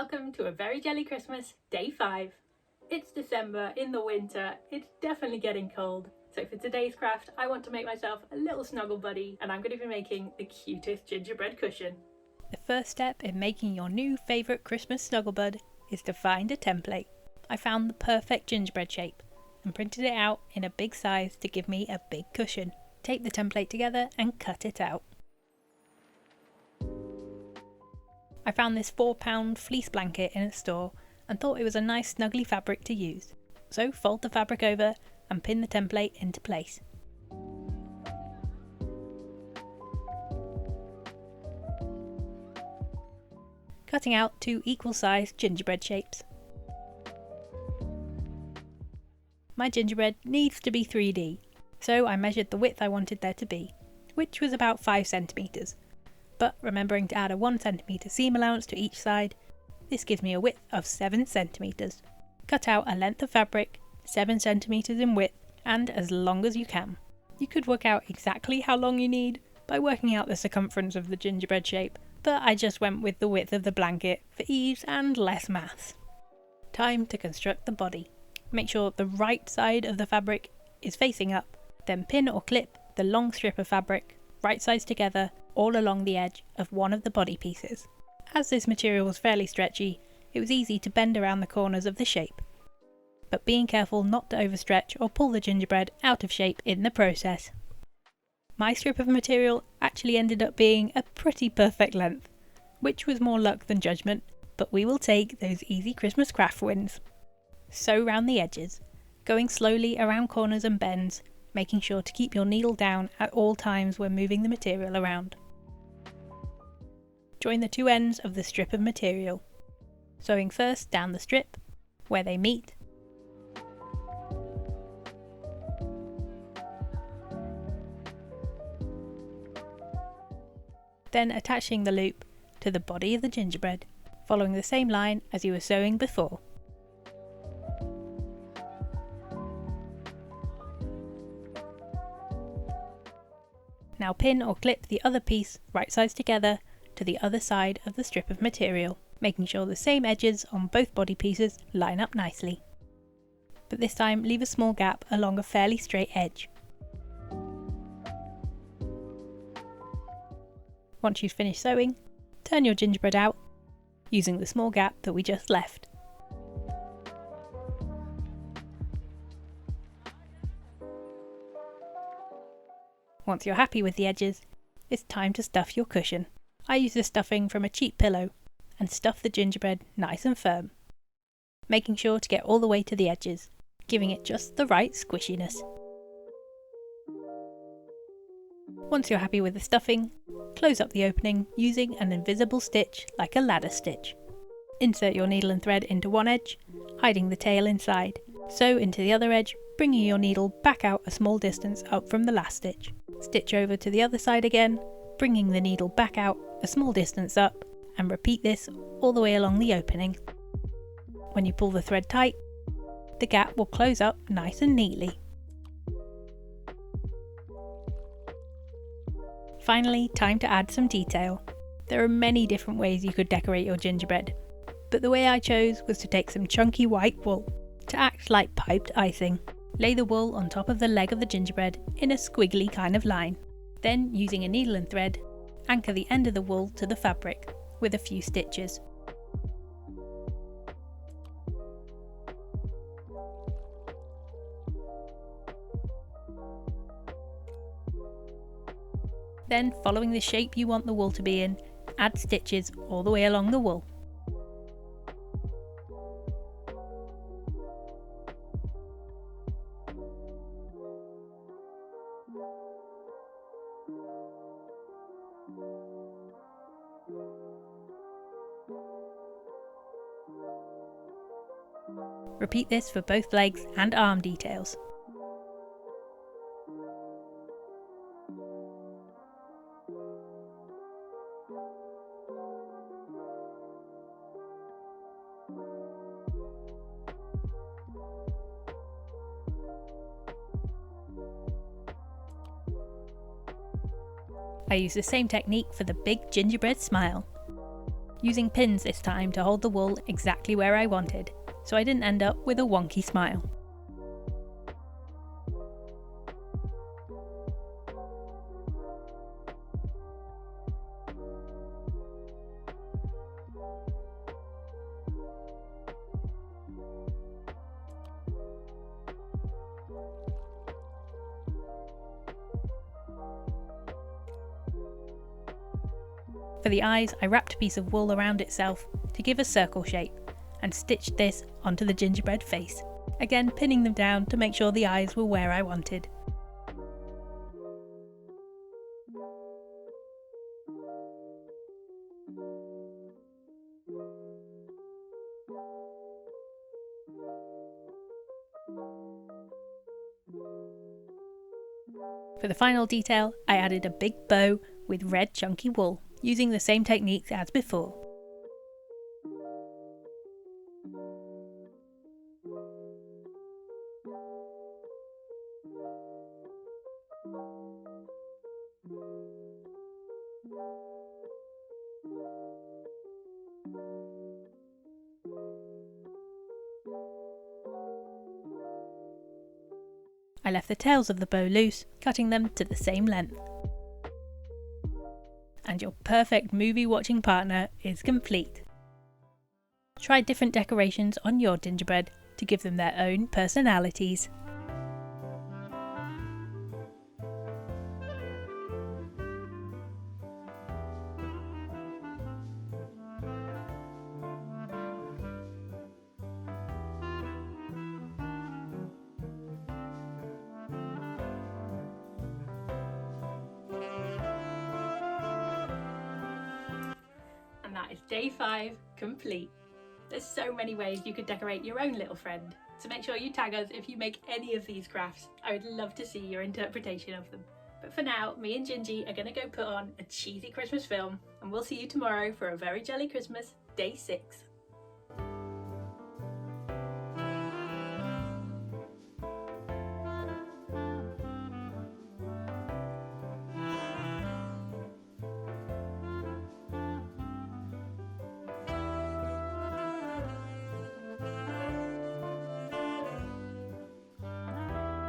welcome to a very jelly Christmas, day 5. It's December, in the winter, it's definitely getting cold. So for today's craft, I want to make myself a little snuggle buddy, and I'm going to be making the cutest gingerbread cushion. The first step in making your new favourite Christmas snuggle bud is to find a template. I found the perfect gingerbread shape and printed it out in a big size to give me a big cushion. Tape the template together and cut it out. I found this £4 fleece blanket in a store and thought it was a nice snuggly fabric to use. So fold the fabric over and pin the template into place. Cutting out 2 equal sized gingerbread shapes. My gingerbread needs to be 3D, so I measured the width I wanted there to be, which was about 5 centimetres. But remembering to add a 1 cm seam allowance to each side, this gives me a width of 7 cm. Cut out a length of fabric 7 cm in width and as long as you can. You could work out exactly how long you need by working out the circumference of the gingerbread shape, but I just went with the width of the blanket for ease and less maths. Time to construct the body. Make sure the right side of the fabric is facing up, then pin or clip the long strip of fabric right sides together all along the edge of one of the body pieces. As this material was fairly stretchy, it was easy to bend around the corners of the shape, but being careful not to overstretch or pull the gingerbread out of shape in the process. My strip of material actually ended up being a pretty perfect length, which was more luck than judgment, but we will take those easy Christmas craft wins. Sew round the edges, going slowly around corners and bends, making sure to keep your needle down at all times when moving the material around. Join the 2 ends of the strip of material, sewing first down the strip where they meet, then attaching the loop to the body of the gingerbread, following the same line as you were sewing before. Now pin or clip the other piece right sides together to the other side of the strip of material, making sure the same edges on both body pieces line up nicely. But this time leave a small gap along a fairly straight edge. Once you've finished sewing, turn your gingerbread out using the small gap that we just left. Once you're happy with the edges, it's time to stuff your cushion. I use the stuffing from a cheap pillow and stuff the gingerbread nice and firm, making sure to get all the way to the edges, giving it just the right squishiness. Once you're happy with the stuffing, close up the opening using an invisible stitch like a ladder stitch. Insert your needle and thread into one edge, hiding the tail inside. Sew into the other edge, bringing your needle back out a small distance up from the last stitch. Stitch over to the other side again, bringing the needle back out a small distance up, and repeat this all the way along the opening. When you pull the thread tight, the gap will close up nice and neatly. Finally, time to add some detail. There are many different ways you could decorate your gingerbread, but the way I chose was to take some chunky white wool to act like piped icing. Lay the wool on top of the leg of the gingerbread in a squiggly kind of line. Then, using a needle and thread, anchor the end of the wool to the fabric with a few stitches. Then, following the shape you want the wool to be in, add stitches all the way along the wool. Repeat this for both legs and arm details. I use the same technique for the big gingerbread smile. using pins this time to hold the wool exactly where I wanted, so I didn't end up with a wonky smile. For the eyes, I wrapped a piece of wool around itself to give a circle shape and stitched this onto the gingerbread face, again pinning them down to make sure the eyes were where I wanted. For the final detail, I added a big bow with red chunky wool, using the same techniques as before. I left the tails of the bow loose, cutting them to the same length. And your perfect movie watching partner is complete. Try different decorations on your gingerbread to give them their own personalities. And that is day 5 complete. There's so many ways you could decorate your own little friend, so make sure you tag us if you make any of these crafts. I would love to see your interpretation of them. But for now, me and Gingy are going to go put on a cheesy Christmas film, and we'll see you tomorrow for a very jelly Christmas, day 6.